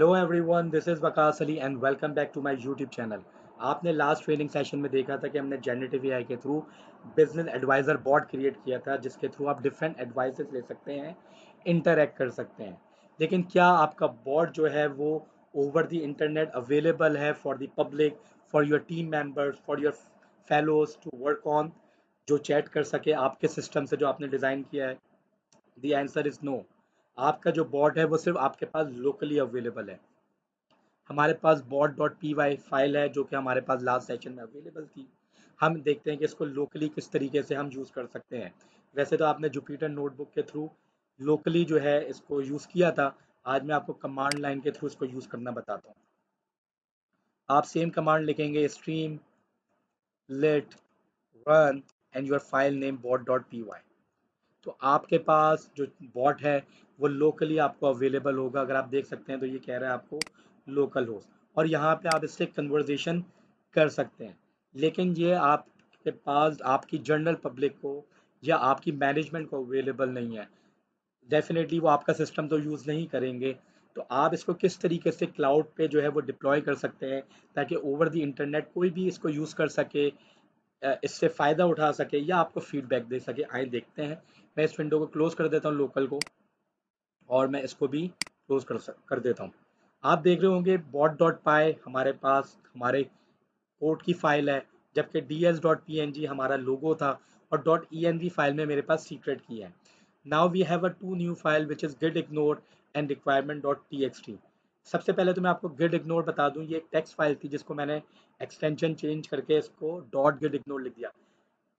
Hello everyone, this is Waqas Ali and welcome back to my YouTube channel. आपने last training session में देखा था कि हमने जनरेटिव एआई के through business advisor bot create किया था, जिसके थ्रू आप डिफरेंट एडवाइसेस ले सकते हैं, इंटरैक्ट कर सकते हैं। लेकिन क्या आपका बॉट जो है वो ओवर द इंटरनेट अवेलेबल है for the public, for your team members, for your fellows to work on, जो चैट कर सके आपके सिस्टम से जो आपने डिज़ाइन किया है? The answer is no. आपका जो बॉट है वो सिर्फ आपके पास लोकली अवेलेबल है। हमारे पास bot dot P Y file है जो कि हमारे पास लास्ट सेशन में अवेलेबल थी। हम देखते हैं कि इसको लोकली किस तरीके से हम यूज़ कर सकते हैं। वैसे तो आपने जुपिटर नोटबुक के थ्रू लोकली जो है इसको यूज़ किया था। आज मैं आपको कमांड लाइन के थ्रू इसको यूज़ करना बताता हूँ। आप सेम कमांड लिखेंगे, streamlit run and your file name bot dot P Y. तो आपके पास जो बॉट है वो लोकली आपको अवेलेबल होगा। अगर आप देख सकते हैं तो ये कह रहा है आपको लोकल होस्ट, और यहाँ पे आप इससे कन्वर्जेशन कर सकते हैं। लेकिन ये आपके पास आपकी जनरल पब्लिक को या आपकी मैनेजमेंट को अवेलेबल नहीं है। डेफिनेटली वो आपका सिस्टम तो यूज़ नहीं करेंगे। तो आप इसको किस तरीके से क्लाउड पे जो है वो डिप्लॉय कर सकते हैं ताकि ओवर द इंटरनेट कोई भी इसको यूज़ कर सके, इससे फ़ायदा उठा सके या आपको फीडबैक दे सके। आइए देखते हैं। मैं इस विंडो को क्लोज कर देता हूँ लोकल को, और मैं इसको भी क्लोज कर देता हूँ। आप देख रहे होंगे बॉट डॉट पाई हमारे पास हमारे कोड की फाइल है, जबकि ds डॉट png हमारा लोगो था, और डॉट env फाइल में मेरे पास सीक्रेट की है। Now we have a two new file which is git ignore and requirement dot txt। सबसे पहले तो मैं आपको git ignore बता दूं, ये एक टेक्स्ट फाइल थी जिसको मैंने एक्सटेंशन चेंज करके इसको डॉट गिट इग्नोर लिख दिया।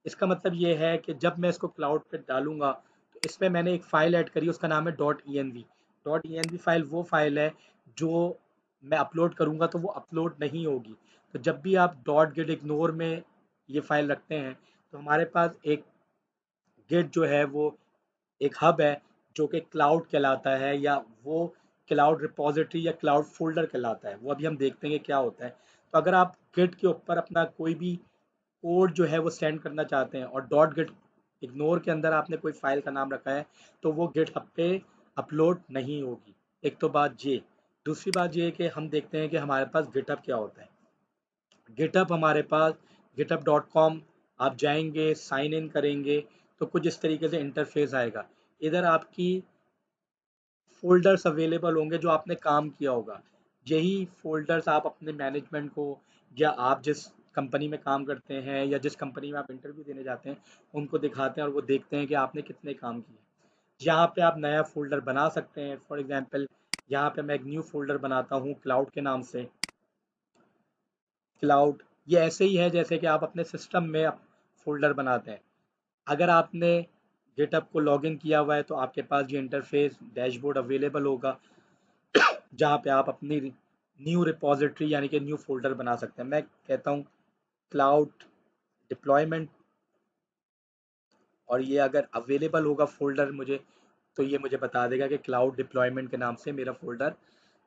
इसका मतलब ये है कि जब मैं इसको क्लाउड पे डालूंगा तो इसमें मैंने एक फ़ाइल ऐड करी, उसका नाम है dot E N V. Dot E N V file वो फाइल है जो मैं अपलोड करूंगा तो वो अपलोड नहीं होगी। तो जब भी आप डॉट गिट इग्नोर में ये फाइल रखते हैं तो हमारे पास एक गिट जो है वो एक हब है जो कि क्लाउड कहलाता है, या वो क्लाउड रिपोजिटरी या क्लाउड फोल्डर कहलाता है। वो अभी हम देखते हैं कि क्या होता है। तो अगर आप गिट के ऊपर अपना कोई भी कोड जो है वो सेंड करना चाहते हैं और डॉट गिट इग्नोर के अंदर आपने कोई फाइल का नाम रखा है तो वो गिटहब पे अपलोड नहीं होगी। एक तो बात ये। दूसरी बात ये है कि हम देखते हैं कि हमारे पास गिटहब क्या होता है। गिटहब हमारे पास github.com, आप जाएंगे साइन इन करेंगे तो कुछ इस तरीके से इंटरफेस आएगा। इधर आपकी फ़ोल्डर्स अवेलेबल होंगे जो आपने काम किया होगा। यही फ़ोल्डर्स आप अपने मैनेजमेंट को, या आप जिस कंपनी में काम करते हैं या जिस कंपनी में आप इंटरव्यू देने जाते हैं, उनको दिखाते हैं और वो देखते हैं कि आपने कितने काम किए। यहाँ पे आप नया फ़ोल्डर बना सकते हैं। फॉर एग्जांपल यहाँ पे मैं एक न्यू फ़ोल्डर बनाता हूँ क्लाउड के नाम से। क्लाउड ये ऐसे ही है जैसे कि आप अपने सिस्टम में फ़ोल्डर बनाते हैं। अगर आपने गिटहब को लॉगिन किया हुआ है तो आपके पास ये इंटरफेस डैशबोर्ड अवेलेबल होगा जहाँ पे आप अपनी न्यू रिपोजिटरी यानी कि न्यू फोल्डर बना सकते हैं। मैं कहता हूँ क्लाउड डिप्लॉयमेंट, और ये अगर अवेलेबल होगा फोल्डर मुझे, तो ये मुझे बता देगा कि क्लाउड डिप्लॉयमेंट के नाम से मेरा फोल्डर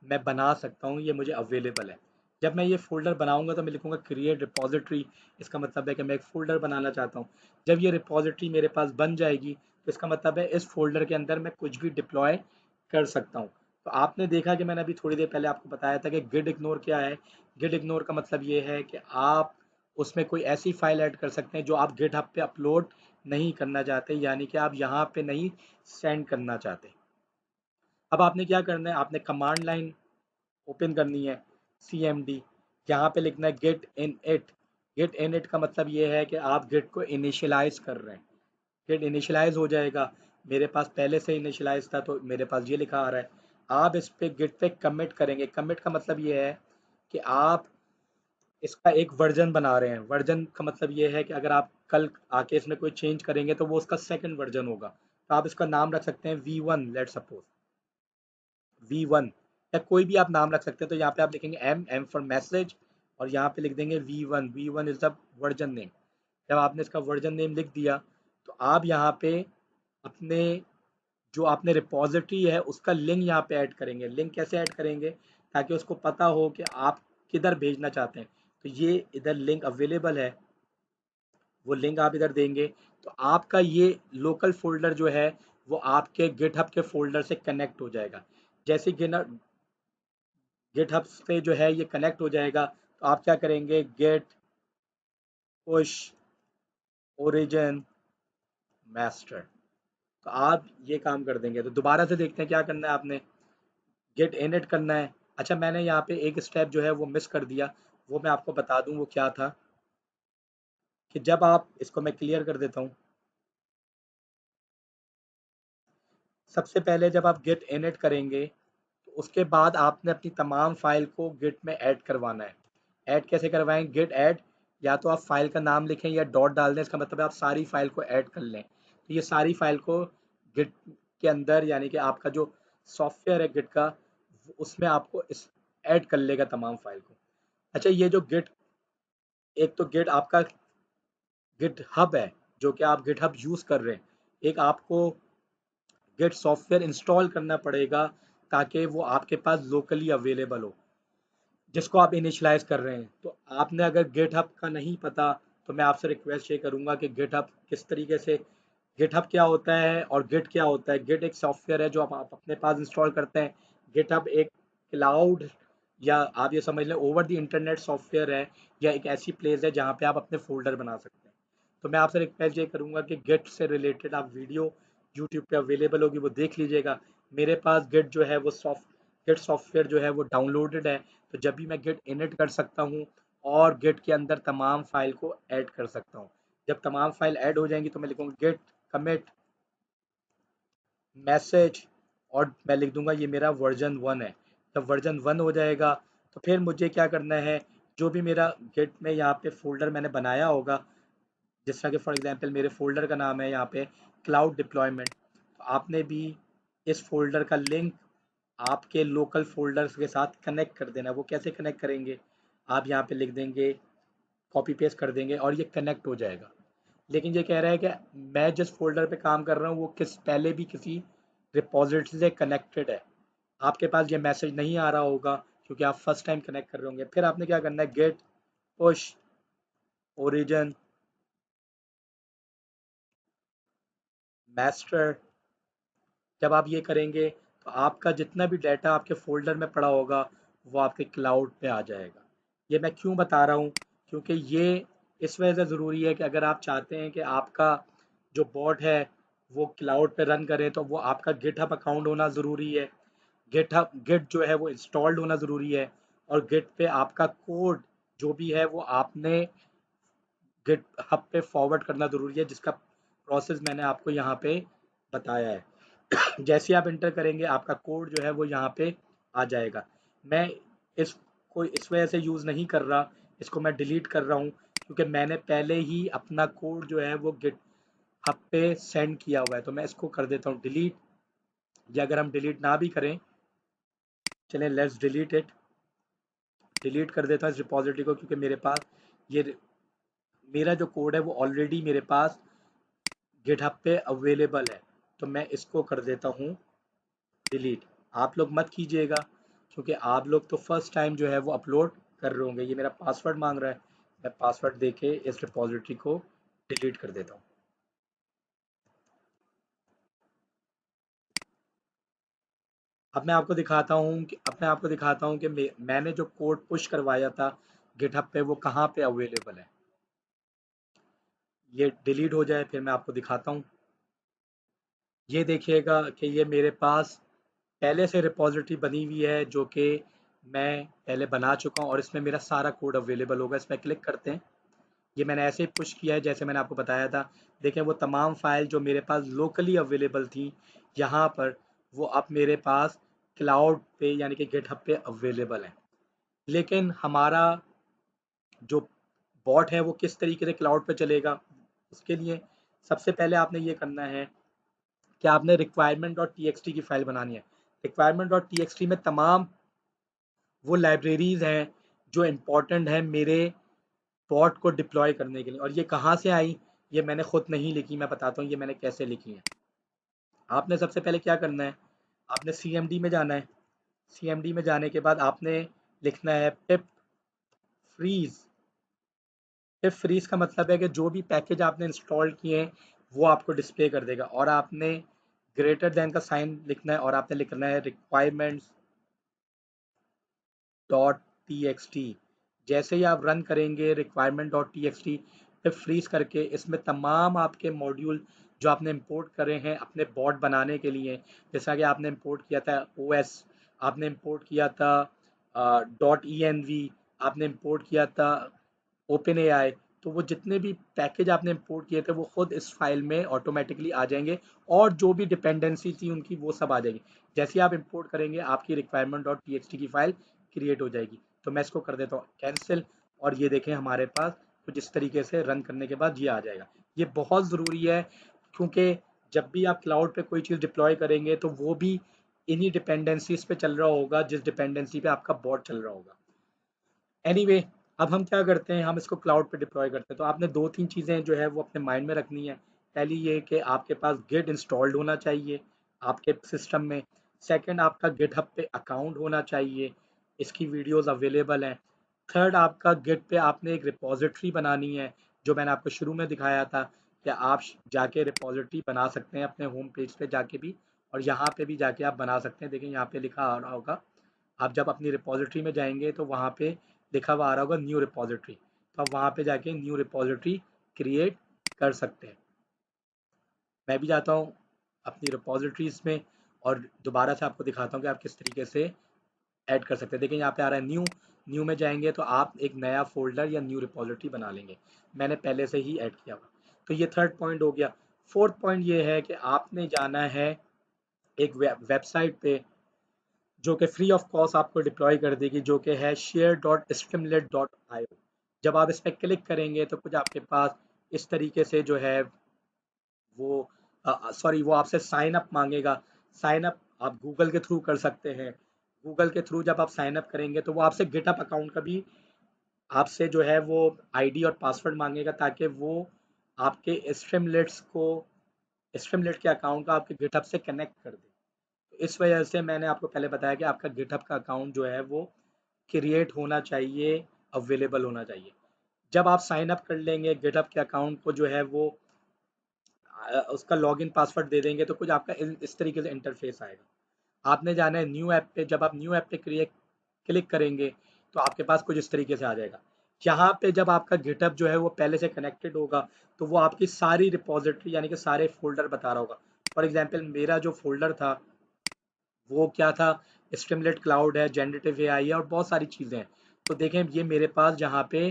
मैं बना सकता हूँ, ये मुझे अवेलेबल है। जब मैं ये फोल्डर बनाऊंगा तो मैं लिखूंगा क्रिएट रिपोजिटरी। इसका मतलब है कि मैं एक फोल्डर बनाना चाहता हूँ। जब ये रिपोजिटरी मेरे पास बन जाएगी तो इसका मतलब है इस फोल्डर के अंदर मैं कुछ भी डिप्लॉय कर सकता हूँ। तो आपने देखा कि मैंने अभी थोड़ी देर पहले आपको बताया था कि गिट इग्नोर क्या है। गिट इग्नोर का मतलब ये है कि आप उसमें कोई ऐसी फाइल ऐड कर सकते हैं जो आप गिटहब पे अपलोड नहीं करना चाहते, यानी कि आप यहाँ पे नहीं सेंड करना चाहते। अब आपने क्या करना है, आपने कमांड लाइन ओपन करनी है, cmd। यहाँ पे लिखना है get in it. Get in it का मतलब ये है कि आप गिट को इनिशियलाइज कर रहे हैं। गिट इनिशियलाइज हो जाएगा। मेरे पास पहले से इनिशियलाइज था तो मेरे पास ये लिखा आ रहा है। आप इस पे गिट पे कमिट करेंगे। कमिट का मतलब ये है कि आप इसका एक वर्जन बना रहे हैं। वर्जन का मतलब ये है कि अगर आप कल आके इसमें कोई चेंज करेंगे तो वो उसका सेकंड वर्जन होगा। तो आप इसका नाम रख सकते हैं V1, लेट सपोज V1, या कोई भी आप नाम रख सकते हैं। तो यहाँ पे आप लिखेंगे एम फॉर मैसेज, और यहाँ पे लिख देंगे V1। V1 is the version name. जब आपने इसका वर्जन नेम लिख दिया तो आप यहाँ पे अपने जो आपने रिपोजिटरी है उसका लिंक यहाँ पे ऐड करेंगे। लिंक कैसे ऐड करेंगे, ताकि उसको पता हो कि आप किधर भेजना चाहते हैं। तो ये इधर लिंक अवेलेबल है, वो लिंक आप इधर देंगे तो आपका ये लोकल फोल्डर जो है वो आपके गिटहब के फोल्डर से कनेक्ट हो जाएगा। जैसे कि ना गिटहब पे जो है ये कनेक्ट हो जाएगा। तो आप क्या करेंगे, गेट पुश ओरिजिन मास्टर, तो आप ये काम कर देंगे। तो दोबारा से देखते हैं क्या करना है आपने, गेट इनिट करना है। अच्छा, मैंने यहाँ पे एक स्टेप जो है वो मिस कर दिया, वो मैं आपको बता दूं वो क्या था, कि जब आप इसको, मैं क्लियर कर देता हूँ। सबसे पहले जब आप गेट इनिट करेंगे तो उसके बाद आपने अपनी तमाम फाइल को गिट में ऐड करवाना है। ऐड कैसे करवाएं, गिट ऐड, या तो आप फाइल का नाम लिखें या डॉट डाल दें, इसका मतलब है आप सारी फाइल को ऐड कर लें। तो ये सारी फाइल को गिट के अंदर, यानी कि आपका जो सॉफ्टवेयर है गिट का, उसमें आपको इस ऐड कर लेगा तमाम फाइल को। अच्छा, ये जो गिट, एक तो गिट आपका गिट हब है जो कि आप गिट हब यूज कर रहे हैं, एक आपको गिट सॉफ्टवेयर इंस्टॉल करना पड़ेगा ताकि वो आपके पास लोकली अवेलेबल हो, जिसको आप इनिशियलाइज कर रहे हैं। तो आपने अगर गिटहब का नहीं पता, तो मैं आपसे रिक्वेस्ट ये करूंगा कि गिटहब किस तरीके से, गिटहब क्या होता है और गिट क्या होता है। गिट एक सॉफ्टवेयर है जो आप अपने पास इंस्टॉल करते हैं। गिटहब एक क्लाउड, या आप ये समझ लें ओवर द इंटरनेट सॉफ्टवेयर है, या एक ऐसी प्लेस है जहाँ पे आप अपने फोल्डर बना सकते हैं। तो मैं आपसे रिक्वेस्ट ये करूंगा कि गिट से रिलेटेड आप वीडियो यूट्यूब पे अवेलेबल होगी, वो देख लीजिएगा। मेरे पास गिट जो है वो गिट सॉफ्टवेयर जो है वो डाउनलोडेड है। तो जब भी मैं गिट इनिट कर सकता हूँ और गिट के अंदर तमाम फाइल को ऐड कर सकता हूँ। जब तमाम फाइल ऐड हो जाएंगी तो मैं लिखूंगा गिट कमिट मैसेज, और मैं लिख दूंगा ये मेरा वर्जन 1 है। जब वर्जन 1 हो जाएगा तो फिर मुझे क्या करना है, जो भी मेरा गिट में यहाँ पे फोल्डर मैंने बनाया होगा, जिस तरह के फॉर एग्जांपल मेरे फोल्डर का नाम है यहाँ पे क्लाउड डिप्लॉयमेंट, तो आपने भी इस फोल्डर का लिंक आपके लोकल फोल्डर्स के साथ कनेक्ट कर देना। वो कैसे कनेक्ट करेंगे, आप यहाँ पे लिख देंगे, कॉपी पेस्ट कर देंगे और ये कनेक्ट हो जाएगा। लेकिन ये कह रहा है कि मैं जिस फोल्डर पे काम कर रहा हूँ वो पहले भी किसी रिपॉजिटरी से कनेक्टेड है। आपके पास ये मैसेज नहीं आ रहा होगा क्योंकि आप फर्स्ट टाइम कनेक्ट कर रहे होंगे। फिर आपने क्या करना है, गेट पुश ओरिजिन मास्टर। जब आप ये करेंगे तो आपका जितना भी डाटा आपके फोल्डर में पड़ा होगा वो आपके क्लाउड पे आ जाएगा। ये मैं क्यों बता रहा हूँ, क्योंकि ये इस वजह से ज़रूरी है कि अगर आप चाहते हैं कि आपका जो बॉट है वो क्लाउड पे रन करे, तो वो आपका गिटहब अकाउंट होना ज़रूरी है। गिट जो है वो इंस्टॉल्ड होना ज़रूरी है, और गिट पे आपका कोड जो भी है वो आपने गिट हब पे फॉरवर्ड करना ज़रूरी है, जिसका प्रोसेस मैंने आपको यहाँ पे बताया है। जैसे आप इंटर करेंगे आपका कोड जो है वो यहाँ पे आ जाएगा। मैं इसको इस वजह से यूज़ नहीं कर रहा, इसको मैं डिलीट कर रहा हूँ क्योंकि मैंने पहले ही अपना कोड जो है वो गिट हब पे सेंड किया हुआ है। तो मैं इसको कर देता हूँ डिलीट, या अगर हम डिलीट ना भी करें, चलें लेट्स डिलीट इट, डिलीट कर देता हूँ इस रिपॉजिटरी को, क्योंकि मेरे पास ये मेरा जो कोड है वो ऑलरेडी मेरे पास गिटहब पे अवेलेबल है। तो मैं इसको कर देता हूँ डिलीट। आप लोग मत कीजिएगा क्योंकि आप लोग तो फर्स्ट टाइम जो है वो अपलोड कर रहे होंगे। ये मेरा पासवर्ड मांग रहा है, मैं पासवर्ड देके इस रिपॉजिटरी को डिलीट कर देता हूँ। अब मैं आपको दिखाता हूँ कि मैंने जो कोड पुश करवाया था गिटहब पे वो कहाँ पे अवेलेबल है। ये डिलीट हो जाए फिर मैं आपको दिखाता हूँ। ये देखिएगा कि ये मेरे पास पहले से रिपॉजिटरी बनी हुई है जो कि मैं पहले बना चुका हूँ, और इसमें मेरा सारा कोड अवेलेबल होगा। इस पर क्लिक करते हैं, ये मैंने ऐसे ही पुश किया है जैसे मैंने आपको बताया था। देखें वो तमाम फाइल जो मेरे पास लोकली अवेलेबल थी यहाँ पर, वो अब मेरे पास क्लाउड पे यानी कि गिटहब पे अवेलेबल है। लेकिन हमारा जो बॉट है वो किस तरीके से क्लाउड पे चलेगा, उसके लिए सबसे पहले आपने ये करना है कि आपने requirement dot T x T की फाइल बनानी है। Requirement dot T x T में तमाम वो लाइब्रेरीज हैं जो इम्पोर्टेंट है मेरे बॉट को डिप्लॉय करने के लिए। और ये कहाँ से आई, ये मैंने खुद नहीं लिखी, मैं बताता हूँ ये मैंने कैसे लिखी है। आपने सबसे पहले क्या करना है, आपने सी एम डी में जाना है। सी एम डी में जाने के बाद आपने लिखना है पिप फ्रीज। पिप फ्रीज का मतलब है कि जो भी पैकेज आपने इंस्टॉल किए हैं वो आपको डिस्प्ले कर देगा। और आपने ग्रेटर देन का साइन लिखना है और आपने लिखना है requirements dot T x T. जैसे ही आप रन करेंगे requirement dot T x T पे फ्रीज करके इसमें तमाम आपके मॉड्यूल जो आपने इंपोर्ट करे हैं अपने बॉट बनाने के लिए, जैसा कि आपने इंपोर्ट किया था ओ एस, आपने इंपोर्ट किया था डॉट ई एन वी, आपने इंपोर्ट किया था ओपन ए आई, तो वो जितने भी पैकेज आपने इंपोर्ट किए थे वो खुद इस फाइल में ऑटोमेटिकली आ जाएंगे, और जो भी डिपेंडेंसी थी उनकी वो सब आ जाएगी। जैसे ही आप इंपोर्ट करेंगे आपकी requirement dot T x T की फाइल क्रिएट हो जाएगी। तो मैं इसको कर देता हूँ कैंसिल, और ये देखें हमारे पास कुछ इस तरीके से रन करने के बाद ये आ जाएगा। ये बहुत ज़रूरी है, क्योंकि जब भी आप क्लाउड पे कोई चीज़ डिप्लॉय करेंगे तो वो भी इन्हीं डिपेंडेंसीज पे चल रहा होगा जिस डिपेंडेंसी पे आपका बॉट चल रहा होगा। एनीवे, अब हम क्या करते हैं, हम इसको क्लाउड पे डिप्लॉय करते हैं। तो आपने दो तीन चीज़ें जो है वो अपने माइंड में रखनी है। पहली ये कि आपके पास गिट इंस्टॉल्ड होना चाहिए आपके सिस्टम में। सेकंड, आपका गिटहब पे अकाउंट होना चाहिए, इसकी वीडियोस अवेलेबल हैं। थर्ड, आपका गिट पे आपने एक रिपोजिटरी बनानी है, जो मैंने आपको शुरू में दिखाया था कि आप जाके रिपोजिटरी बना सकते हैं अपने होम पेज पे जाके भी, और यहाँ पे भी जाके आप बना सकते हैं। देखिए यहाँ पे लिखा आ रहा होगा, आप जब अपनी रिपोजिटरी में जाएंगे तो वहाँ पे लिखा हुआ आ रहा होगा न्यू रिपोजिटरी, तो आप वहाँ पे जाके न्यू रिपोजिटरी क्रिएट कर सकते हैं। मैं भी जाता हूँ अपनी रिपोजिटरीज में और दोबारा से आपको दिखाता हूँ कि आप किस तरीके से ऐड कर सकते हैं। देखिए यहाँ पे आ रहा है न्यू, न्यू में जाएंगे तो आप एक नया फोल्डर या न्यू रिपोजिटरी बना लेंगे। मैंने पहले से ही ऐड किया हुआ। तो ये थर्ड पॉइंट हो गया। फोर्थ पॉइंट ये है कि आपने जाना है एक वेबसाइट पे जो कि फ्री ऑफ कॉस्ट आपको डिप्लॉय कर देगी, जो कि है share.streamlit.io। जब आप इस पर क्लिक करेंगे तो कुछ आपके पास इस तरीके से जो है वो सॉरी, वो आपसे साइन अप मांगेगा। साइन अप आप गूगल के थ्रू कर सकते हैं। गूगल के थ्रू जब आप साइन अप करेंगे तो वो आपसे गिटअप अकाउंट का भी आपसे जो है वो आईडी और पासवर्ड मांगेगा, ताकि वो आपके स्ट्रीमलेट्स को, स्ट्रीमलेट के अकाउंट को आपके गिटहब से कनेक्ट कर दे। तो इस वजह से मैंने आपको पहले बताया कि आपका गिटहब का अकाउंट जो है वो क्रिएट होना चाहिए, अवेलेबल होना चाहिए। जब आप साइन अप कर लेंगे गिटहब के अकाउंट को जो है वो उसका लॉगिन पासवर्ड दे देंगे तो कुछ आपका इस तरीके से इंटरफेस आएगा। आपने जाना है न्यू ऐप पे, जब आप न्यू ऐप पे क्रिएट क्लिक करेंगे तो आपके पास कुछ इस तरीके से आ जाएगा। यहाँ पे जब आपका गिटहब जो है वो पहले से कनेक्टेड होगा तो वो आपकी सारी रिपोजिटरी यानी कि सारे फोल्डर बता रहा होगा। फॉर एग्जांपल मेरा जो फोल्डर था वो क्या था, स्ट्रीमलेट क्लाउड है, जनरेटिव एआई है और बहुत सारी चीज़ें हैं। तो देखें ये मेरे पास यहाँ पे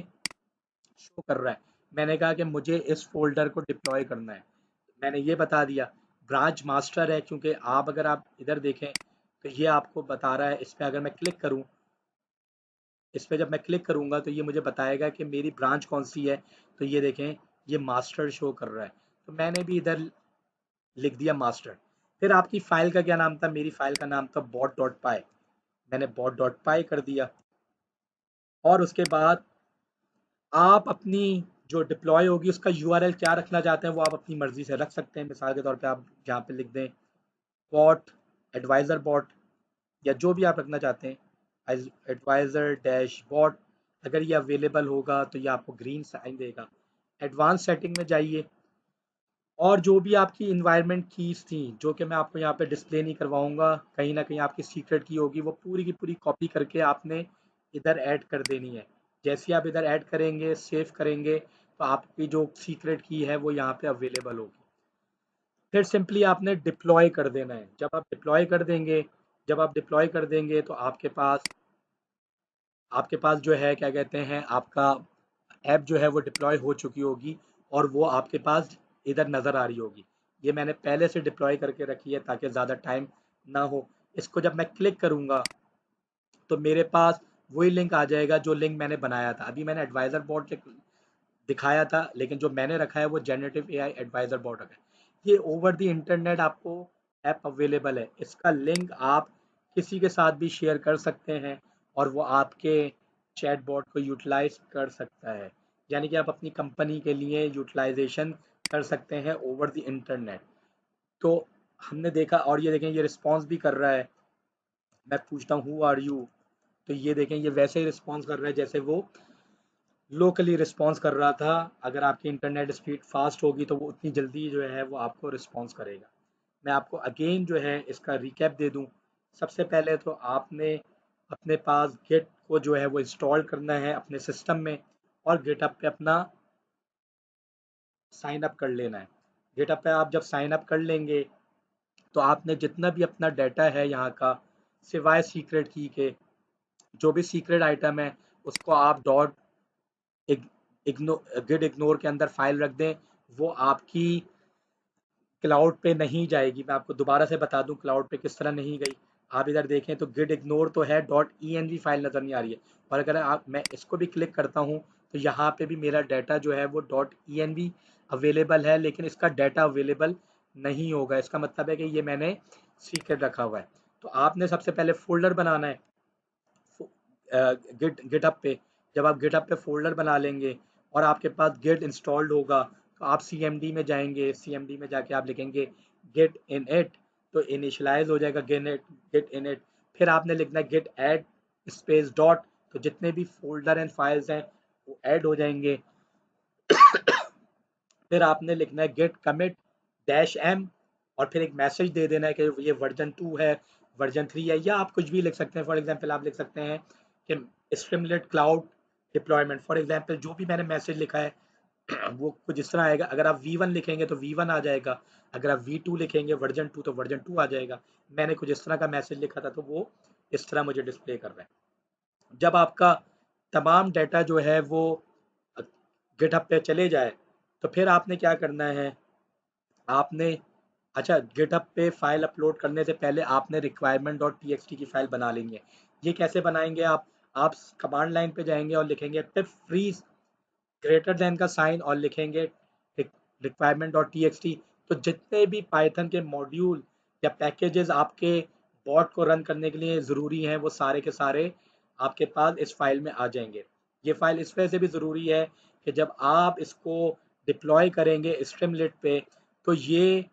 शो कर रहा है। मैंने कहा कि मुझे इस फोल्डर को डिप्लॉय करना है, मैंने ये बता दिया। ब्रांच मास्टर है, क्योंकि आप अगर आप इधर देखें तो ये आपको बता रहा है। इस पर अगर मैं क्लिक करूँ, इस पर जब मैं क्लिक करूँगा तो ये मुझे बताएगा कि मेरी ब्रांच कौन सी है। तो ये देखें ये मास्टर शो कर रहा है, तो मैंने भी इधर लिख दिया मास्टर। फिर आपकी फाइल का क्या नाम था, मेरी फाइल का नाम था बॉट डॉट पाई, मैंने बॉट डॉट पाई कर दिया। और उसके बाद आप अपनी जो डिप्लॉय होगी उसका यूआरएल क्या रखना चाहते हैं वो आप अपनी मर्जी से रख सकते हैं। मिसाल के तौर पे आप यहाँ पे लिख दें बॉट एडवाइजर बॉट, या जो भी आप रखना चाहते हैं एडवाइजर डैश बॉट। अगर ये अवेलेबल होगा तो ये आपको ग्रीन साइन देगा। एडवांस सेटिंग में जाइए, और जो भी आपकी इन्वायरमेंट कीज थी जो कि मैं आपको यहाँ पे डिस्प्ले नहीं करवाऊंगा, कहीं ना कहीं आपकी सीक्रेट की होगी, वो पूरी की पूरी कॉपी करके आपने इधर ऐड कर देनी है। जैसे ही आप इधर ऐड करेंगे सेव करेंगे तो आपकी जो सीक्रेट की है वो यहाँ पे अवेलेबल होगी। फिर सिंपली आपने डिप्लॉय कर देना है। जब आप डिप्लॉय कर देंगे तो आपके पास जो है क्या कहते हैं, आपका ऐप जो है वो डिप्लॉय हो चुकी होगी और वो आपके पास इधर नज़र आ रही होगी। ये मैंने पहले से डिप्लॉय करके रखी है ताकि ज़्यादा टाइम ना हो। इसको जब मैं क्लिक करूँगा तो मेरे पास वही लिंक आ जाएगा जो लिंक मैंने बनाया था। अभी मैंने एडवाइजर बोर्ड दिखाया था, लेकिन जो मैंने रखा है वो जनरेटिव एआई एडवाइजर बोर्ड रखा है। ये ओवर द इंटरनेट आपको ऐप अवेलेबल है, इसका लिंक आप किसी के साथ भी शेयर कर सकते हैं और वो आपके चैटबॉट को यूटिलाइज कर सकता है। यानी कि आप अपनी कंपनी के लिए यूटिलाइजेशन कर सकते हैं ओवर द इंटरनेट। तो हमने देखा, और ये देखें ये रिस्पॉन्स भी कर रहा है। मैं पूछता हूँ हु आर यू, तो ये देखें ये वैसे ही रिस्पॉन्स कर रहा है जैसे वो लोकली रिस्पॉन्स कर रहा था। अगर आपकी इंटरनेट स्पीड फास्ट होगी तो वो उतनी जल्दी जो है वो आपको रिस्पॉन्स करेगा। मैं आपको अगेन जो है इसका रिकैप दे दूं। सबसे पहले तो आपने अपने पास गिट को जो है वो इंस्टॉल करना है अपने सिस्टम में, और गिटहब पे अपना साइन अप कर लेना है। गिटहब पे आप जब साइन अप कर लेंगे तो आपने जितना भी अपना डाटा है यहाँ का, सिवाय सीक्रेट की के, जो भी सीक्रेट आइटम है उसको आप डॉट गिट इग्नोर के अंदर फाइल रख दें। वो आपकी क्लाउड पे नहीं जाएगी। मैं आपको दोबारा से बता दूं क्लाउड पे किस तरह नहीं गई। आप इधर देखें तो गिट इग्नोर तो है, डॉट ई फाइल नज़र नहीं आ रही है। और अगर आप मैं इसको भी क्लिक करता हूं तो यहाँ पे भी मेरा डाटा जो है वो डॉट ई अवेलेबल है, लेकिन इसका डाटा अवेलेबल नहीं होगा। इसका मतलब है कि ये मैंने सीक्रेट रखा हुआ है। तो आपने सबसे पहले फोल्डर बनाना है गिटहब पे। जब आप गिटहब पे फोल्डर बना लेंगे और आपके पास गिट इंस्टॉल्ड होगा तो आप सीएमडी में जाएंगे। सीएमडी में जाके आप लिखेंगे गिट इन इट, तो इनिशियलाइज हो जाएगा गिट इन इट। फिर आपने लिखना है गिट ऐड स्पेस डॉट, तो जितने भी फोल्डर एंड फाइल्स हैं वो ऐड हो जाएंगे। फिर आपने लिखना है गिट कमिट डैश एम, और फिर एक मैसेज दे देना है कि ये वर्जन 2 है, वर्जन 3 है, या आप कुछ भी लिख सकते हैं। फॉर एग्जांपल आप लिख सकते हैं कि Streamlit cloud deployment. For example जो भी मैंने मैसेज लिखा है वो कुछ इस तरह आएगा। अगर आप V1 लिखेंगे तो V1 आ जाएगा, अगर आप V2 लिखेंगे वर्जन 2 तो वर्जन 2 आ जाएगा। मैंने कुछ इस तरह का मैसेज लिखा था तो वो इस तरह मुझे डिस्प्ले कर रहा है। जब आपका तमाम डाटा जो है वो गिटहब पे चले जाए तो फिर आपने क्या करना है, आपने अच्छा गिटहब पे फाइल अपलोड करने से पहले आपने रिक्वायरमेंट डॉट टी की फाइल बना लेंगे। ये कैसे बनाएंगे आप कमांड लाइन पे जाएंगे और लिखेंगे पिप फ्रीज ग्रेटर देन का साइन और लिखेंगे रिक्वायरमेंट डॉट टी। तो जितने भी पाइथन के मॉड्यूल या पैकेजेस आपके बॉट को रन करने के लिए ज़रूरी हैं वो सारे के सारे आपके पास इस फाइल में आ जाएंगे। ये फाइल इस वजह से भी ज़रूरी है कि जब आप इसको डिप्लॉय करेंगे स्ट्रीमलीट पे तो ये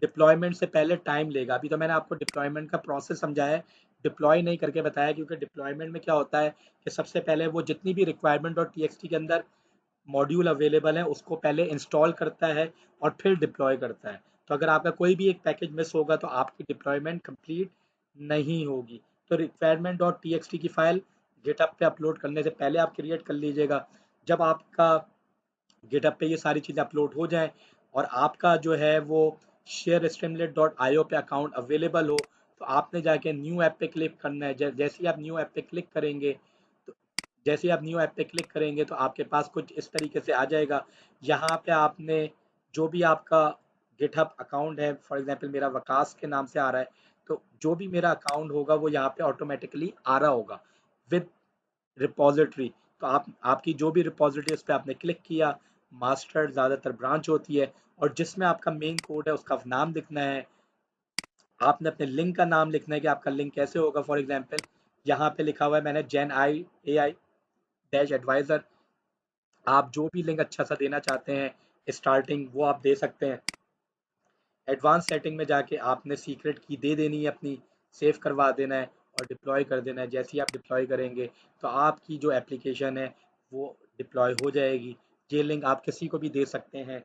डिप्लॉयमेंट से पहले टाइम लेगा। अभी तो मैंने आपको डिप्लॉयमेंट का प्रोसेस समझाया है, डिप्लॉय नहीं करके बताया, क्योंकि डिप्लॉयमेंट में क्या होता है कि सबसे पहले वो जितनी भी रिक्वायरमेंट डॉट टी के अंदर मॉड्यूल अवेलेबल है उसको पहले इंस्टॉल करता है और फिर डिप्लॉय करता है। तो अगर आपका कोई भी एक पैकेज मिस होगा तो आपकी डिप्लॉयमेंट कंप्लीट नहीं होगी। तो रिक्वायरमेंट डॉट टी की फाइल गिटहब पे अपलोड करने से पहले आप क्रिएट कर लीजिएगा। जब आपका गिटहब पे ये सारी चीज़ें अपलोड हो जाएं और आपका जो है वो शेयर स्ट्रीमलेट डॉट आईओ पे अकाउंट अवेलेबल हो तो आपने जाके न्यू ऐप पे क्लिक करना है। जैसे ही आप न्यू ऐप पे क्लिक करेंगे तो जैसे ही आप न्यू ऐप पे क्लिक करेंगे तो आपके पास कुछ इस तरीके से आ जाएगा। यहाँ पे आपने जो भी आपका गिटहब अकाउंट है, फॉर एग्जांपल मेरा वकास के नाम से आ रहा है, तो जो भी मेरा अकाउंट होगा वो यहाँ पे ऑटोमेटिकली आ रहा होगा विद रिपॉजिटरी। तो आपकी जो भी रिपॉजिटरी उस पर आपने क्लिक किया, मास्टर ज़्यादातर ब्रांच होती है, और जिसमें आपका मेन कोड है उसका नाम लिखना है। आपने अपने लिंक का नाम लिखना है कि आपका लिंक कैसे होगा। फॉर एग्जांपल यहाँ पे लिखा हुआ है मैंने जेन आई AI डैश एडवाइज़र। आप जो भी लिंक अच्छा सा देना चाहते हैं स्टार्टिंग वो आप दे सकते हैं। एडवांस सेटिंग में जाके आपने सीक्रेट की दे देनी है अपनी, सेव करवा देना है और डिप्लॉय कर देना है। जैसे ही आप डिप्लॉय करेंगे तो आपकी जो एप्लीकेशन है वो डिप्लॉय हो जाएगी। ये लिंक आप किसी को भी दे सकते हैं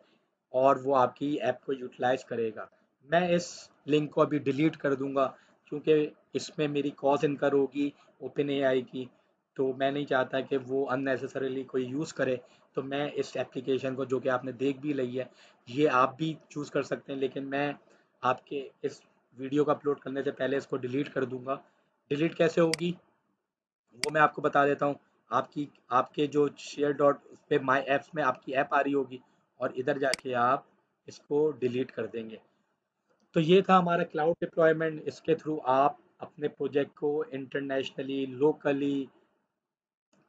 और वो आपकी ऐप को यूटिलाइज करेगा। मैं इस लिंक को अभी डिलीट कर दूंगा क्योंकि इसमें मेरी कॉज इनकर होगी ओपन एआई की, तो मैं नहीं चाहता कि वो अननेसेसरीली कोई यूज़ करे। तो मैं इस एप्लीकेशन को, जो कि आपने देख भी ली है, ये आप भी चूज़ कर सकते हैं, लेकिन मैं आपके इस वीडियो को अपलोड करने से पहले इसको डिलीट कर दूंगा। डिलीट कैसे होगी वो मैं आपको बता देता हूँ। आपकी आपके जो शेयर डॉट पे माई ऐप्स में आपकी ऐप आ रही होगी और इधर जाके आप इसको डिलीट कर देंगे। तो ये था हमारा क्लाउड डिप्लॉयमेंट। इसके थ्रू आप अपने प्रोजेक्ट को इंटरनेशनली, लोकली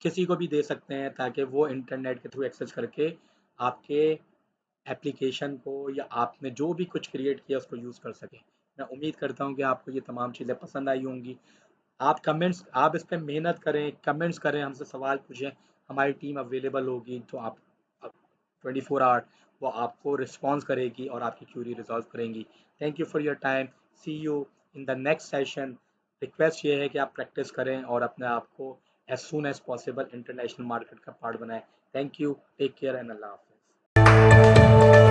किसी को भी दे सकते हैं ताकि वो इंटरनेट के थ्रू एक्सेस करके आपके एप्लीकेशन को या आपने जो भी कुछ क्रिएट किया उसको यूज़ कर सके। मैं उम्मीद करता हूँ कि आपको ये तमाम चीज़ें पसंद आई होंगी। आप इस पे मेहनत करें, कमेंट्स करें, हमसे सवाल पूछें। हमारी टीम अवेलेबल होगी तो आप 24 आवर वो आपको रिस्पॉन्स करेगी और आपकी क्यूरी रिजॉल्व करेंगी। Thank you for your time. See you in the next session. Request ये है कि आप प्रैक्टिस करें और अपने आप को as soon as possible international market का पार्ट बनाएं। Thank you, take care and अल्लाह हाफिज़।